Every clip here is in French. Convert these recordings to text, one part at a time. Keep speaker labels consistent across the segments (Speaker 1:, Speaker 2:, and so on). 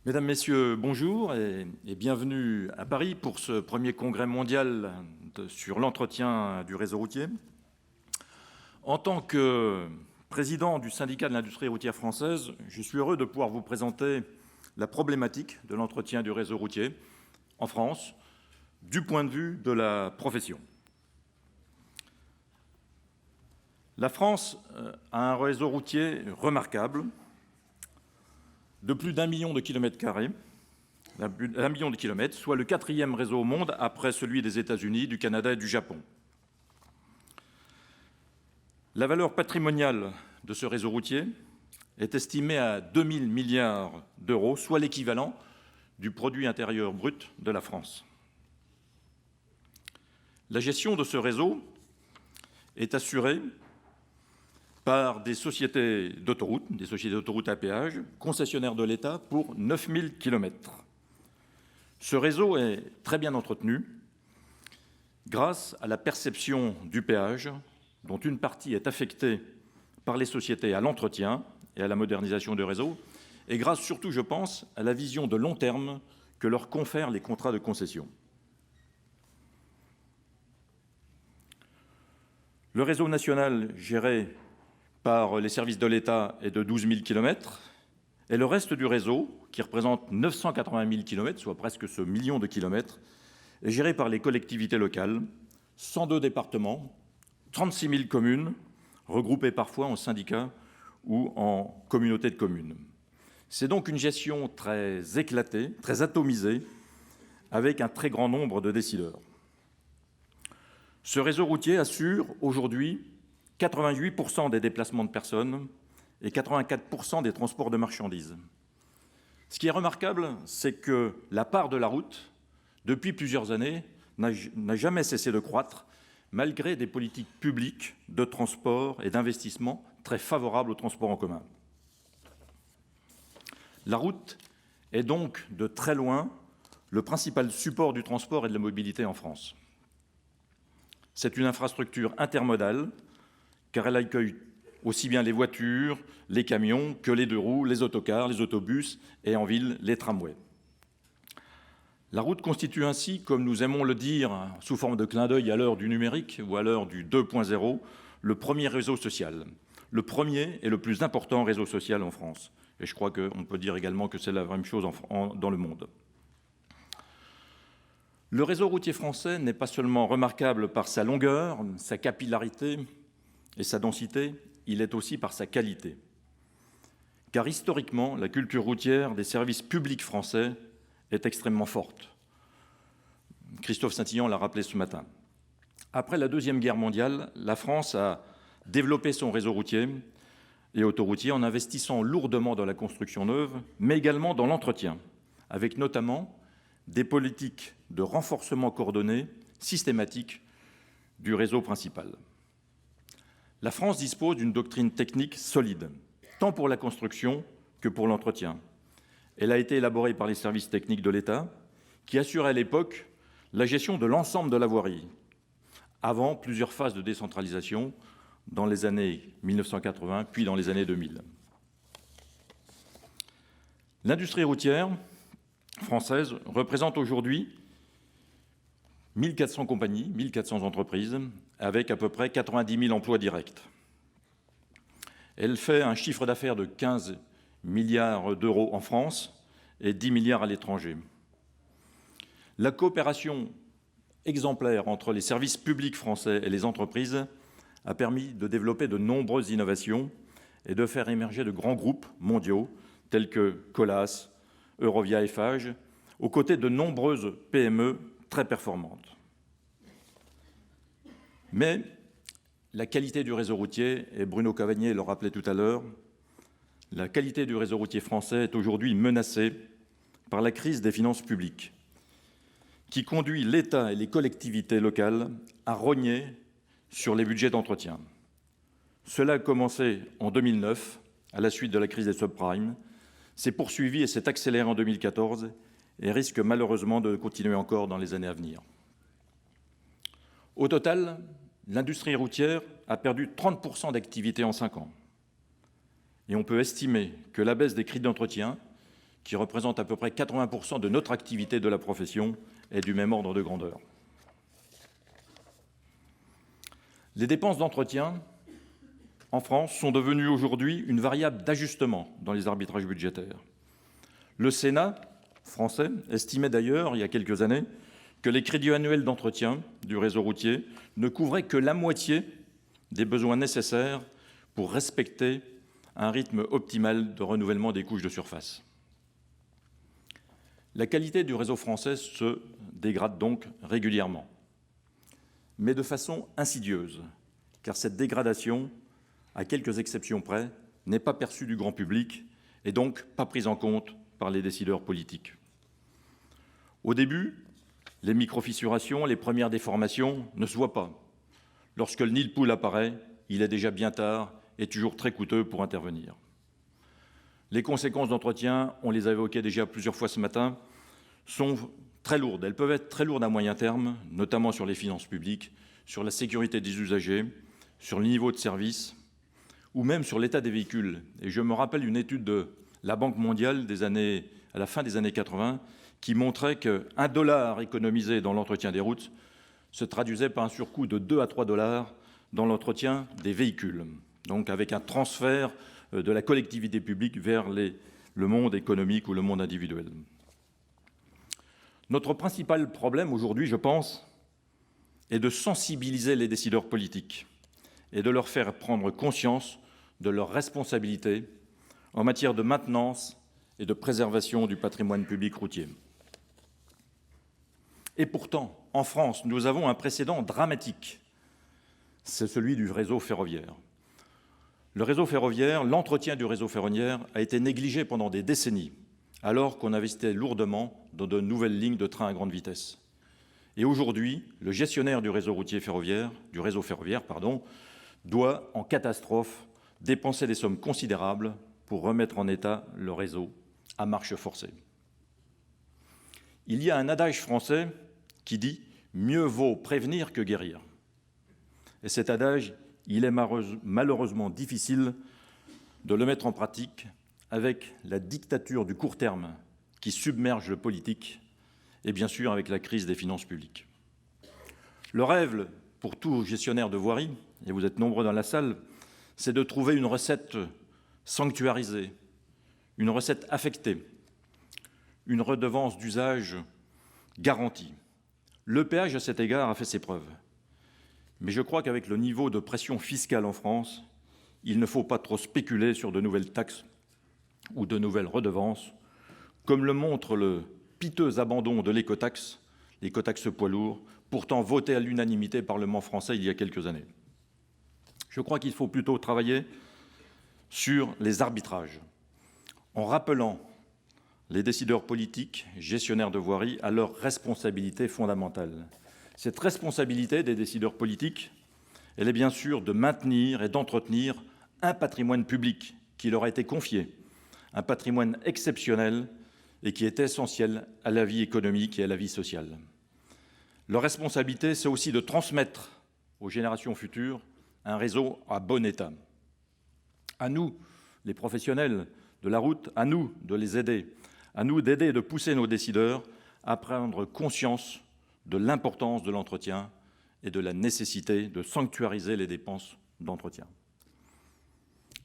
Speaker 1: Mesdames, Messieurs, bonjour et bienvenue à Paris pour ce premier congrès mondial sur l'entretien du réseau routier. En tant que président du syndicat de l'industrie routière française, je suis heureux de pouvoir vous présenter la problématique de l'entretien du réseau routier en France du point de vue de la profession. La France a un réseau routier remarquable de plus d'1 million de kilomètres carrés, soit le 4e réseau au monde après celui des États-Unis, du Canada et du Japon. La valeur patrimoniale de ce réseau routier est estimée à 2 000 milliards d'euros, soit l'équivalent du produit intérieur brut de la France. La gestion de ce réseau est assurée par des sociétés d'autoroutes à péage, concessionnaires de l'État pour 9 000 kilomètres. Ce réseau est très bien entretenu grâce à la perception du péage, dont une partie est affectée par les sociétés à l'entretien et à la modernisation du réseau, et grâce surtout, je pense, à la vision de long terme que leur confèrent les contrats de concession. Le réseau national géré par les services de l'État est de 12 000 kilomètres, et le reste du réseau, qui représente 980 000 kilomètres, soit presque ce million de kilomètres, est géré par les collectivités locales, 102 départements, 36 000 communes, regroupées parfois en syndicats ou en communautés de communes. C'est donc une gestion très éclatée, très atomisée, avec un très grand nombre de décideurs. Ce réseau routier assure aujourd'hui 88% des déplacements de personnes et 84% des transports de marchandises. Ce qui est remarquable, c'est que la part de la route, depuis plusieurs années, n'a jamais cessé de croître, malgré des politiques publiques de transport et d'investissement très favorables au transport en commun. La route est donc de très loin le principal support du transport et de la mobilité en France. C'est une infrastructure intermodale, car elle accueille aussi bien les voitures, les camions, que les deux roues, les autocars, les autobus et en ville, les tramways. La route constitue ainsi, comme nous aimons le dire sous forme de clin d'œil à l'heure du numérique ou à l'heure du 2.0, le premier réseau social, le premier et le plus important réseau social en France. Et je crois qu'on peut dire également que c'est la même chose dans le monde. Le réseau routier français n'est pas seulement remarquable par sa longueur, sa capillarité et sa densité, il est aussi par sa qualité. Car historiquement, la culture routière des services publics français est extrêmement forte. Christophe Saint-Aignan l'a rappelé ce matin. Après la Deuxième Guerre mondiale, la France a développé son réseau routier et autoroutier en investissant lourdement dans la construction neuve, mais également dans l'entretien, avec notamment des politiques de renforcement coordonné systématique du réseau principal. La France dispose d'une doctrine technique solide, tant pour la construction que pour l'entretien. Elle a été élaborée par les services techniques de l'État, qui assuraient à l'époque la gestion de l'ensemble de la voirie, avant plusieurs phases de décentralisation dans les années 1980, puis dans les années 2000. L'industrie routière française représente aujourd'hui 1400 compagnies, 1400 entreprises, avec à peu près 90 000 emplois directs. Elle fait un chiffre d'affaires de 15 milliards d'euros en France et 10 milliards à l'étranger. La coopération exemplaire entre les services publics français et les entreprises a permis de développer de nombreuses innovations et de faire émerger de grands groupes mondiaux tels que Colas, Eurovia, Eiffage, aux côtés de nombreuses PME très performantes. Mais la qualité du réseau routier, et Bruno Cavagné le rappelait tout à l'heure, la qualité du réseau routier français est aujourd'hui menacée par la crise des finances publiques, qui conduit l'État et les collectivités locales à rogner sur les budgets d'entretien. Cela a commencé en 2009, à la suite de la crise des subprimes, s'est poursuivi et s'est accéléré en 2014 et risque malheureusement de continuer encore dans les années à venir. Au total, l'industrie routière a perdu 30% d'activité en 5 ans. Et on peut estimer que la baisse des crédits d'entretien, qui représente à peu près 80% de notre activité de la profession, est du même ordre de grandeur. Les dépenses d'entretien en France sont devenues aujourd'hui une variable d'ajustement dans les arbitrages budgétaires. Le Sénat français estimait d'ailleurs, il y a quelques années, que les crédits annuels d'entretien du réseau routier ne couvraient que la moitié des besoins nécessaires pour respecter un rythme optimal de renouvellement des couches de surface. La qualité du réseau français se dégrade donc régulièrement, mais de façon insidieuse, car cette dégradation, à quelques exceptions près, n'est pas perçue du grand public et donc pas prise en compte par les décideurs politiques. Au début, les microfissurations, les premières déformations ne se voient pas. Lorsque le nid de poule apparaît, il est déjà bien tard et toujours très coûteux pour intervenir. Les conséquences d'entretien, on les a évoquées déjà plusieurs fois ce matin, sont très lourdes. Elles peuvent être très lourdes à moyen terme, notamment sur les finances publiques, sur la sécurité des usagers, sur le niveau de service ou même sur l'état des véhicules. Et je me rappelle une étude de la Banque mondiale à la fin des années 80 qui montrait qu'un dollar économisé dans l'entretien des routes se traduisait par un surcoût de 2 à 3 dollars dans l'entretien des véhicules. Donc avec un transfert de la collectivité publique vers le monde économique ou le monde individuel. Notre principal problème aujourd'hui, je pense, est de sensibiliser les décideurs politiques et de leur faire prendre conscience de leurs responsabilités en matière de maintenance et de préservation du patrimoine public routier. Et pourtant, en France, nous avons un précédent dramatique. C'est celui du réseau ferroviaire. Le réseau ferroviaire, l'entretien du réseau ferroviaire a été négligé pendant des décennies, alors qu'on investait lourdement dans de nouvelles lignes de train à grande vitesse. Et aujourd'hui, le gestionnaire du réseau ferroviaire, doit, en catastrophe, dépenser des sommes considérables pour remettre en état le réseau à marche forcée. Il y a un adage français qui dit « mieux vaut prévenir que guérir ». Et cet adage, il est malheureusement difficile de le mettre en pratique avec la dictature du court terme qui submerge le politique et bien sûr avec la crise des finances publiques. Le rêve pour tout gestionnaire de voirie, et vous êtes nombreux dans la salle, c'est de trouver une recette sanctuarisée, une recette affectée, une redevance d'usage garantie. Le péage, à cet égard, a fait ses preuves. Mais je crois qu'avec le niveau de pression fiscale en France, il ne faut pas trop spéculer sur de nouvelles taxes ou de nouvelles redevances, comme le montre le piteux abandon de l'écotaxe poids lourds, pourtant voté à l'unanimité au Parlement français il y a quelques années. Je crois qu'il faut plutôt travailler sur les arbitrages, en rappelant les décideurs politiques, gestionnaires de voirie, à leurs responsabilités fondamentales. Cette responsabilité des décideurs politiques, elle est bien sûr de maintenir et d'entretenir un patrimoine public qui leur a été confié, un patrimoine exceptionnel et qui est essentiel à la vie économique et à la vie sociale. Leur responsabilité, c'est aussi de transmettre aux générations futures un réseau à bon état. À nous, les professionnels de la route, à nous de les aider, à nous d'aider et de pousser nos décideurs à prendre conscience de l'importance de l'entretien et de la nécessité de sanctuariser les dépenses d'entretien.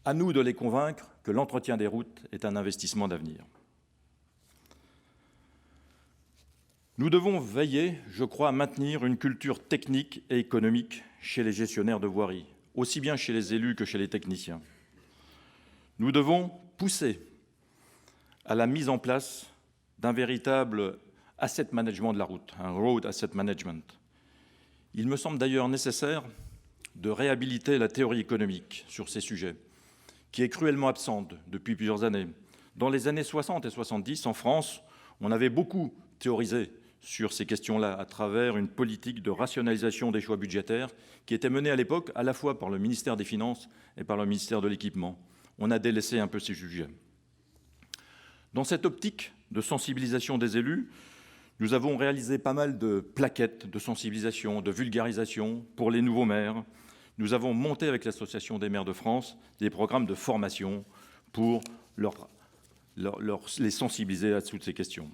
Speaker 1: À nous de les convaincre que l'entretien des routes est un investissement d'avenir. Nous devons veiller, je crois, à maintenir une culture technique et économique chez les gestionnaires de voirie, aussi bien chez les élus que chez les techniciens. Nous devons pousser à la mise en place d'un véritable asset management de la route, un road asset management. Il me semble d'ailleurs nécessaire de réhabiliter la théorie économique sur ces sujets, qui est cruellement absente depuis plusieurs années. Dans les années 60 et 70, en France, on avait beaucoup théorisé sur ces questions-là à travers une politique de rationalisation des choix budgétaires qui était menée à l'époque à la fois par le ministère des Finances et par le ministère de l'Équipement. On a délaissé un peu ces sujets. Dans cette optique de sensibilisation des élus, nous avons réalisé pas mal de plaquettes de sensibilisation, de vulgarisation pour les nouveaux maires. Nous avons monté avec l'Association des maires de France des programmes de formation pour les sensibiliser à toutes ces questions.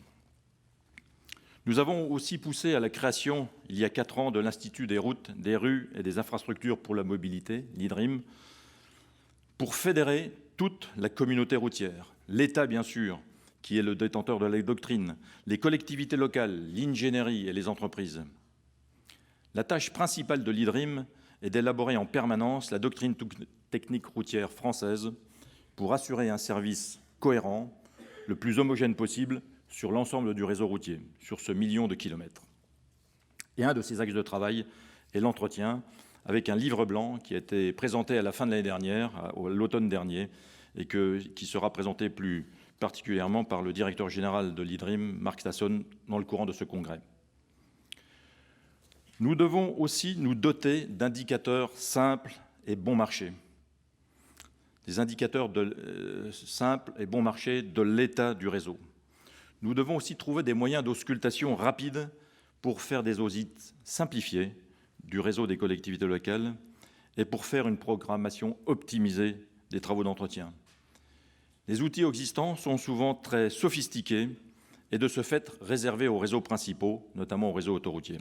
Speaker 1: Nous avons aussi poussé à la création, il y a 4 ans, de l'Institut des routes, des rues et des infrastructures pour la mobilité, l'IDRIM, pour fédérer toute la communauté routière, l'État bien sûr, qui est le détenteur de la doctrine, les collectivités locales, l'ingénierie et les entreprises. La tâche principale de l'IDRIM est d'élaborer en permanence la doctrine technique routière française pour assurer un service cohérent, le plus homogène possible, sur l'ensemble du réseau routier, sur ce million de kilomètres. Et un de ces axes de travail est l'entretien, avec un livre blanc qui a été présenté à la fin de l'année dernière, à l'automne dernier, et qui sera présenté plus particulièrement par le directeur général de l'IDRIM, Marc Stasson, dans le courant de ce congrès. Nous devons aussi nous doter d'indicateurs simples et bon marché. Des indicateurs simples et bon marché de l'état du réseau. Nous devons aussi trouver des moyens d'auscultation rapides pour faire des audits simplifiés du réseau des collectivités locales et pour faire une programmation optimisée des travaux d'entretien. Les outils existants sont souvent très sophistiqués et de ce fait réservés aux réseaux principaux, notamment aux réseaux autoroutiers.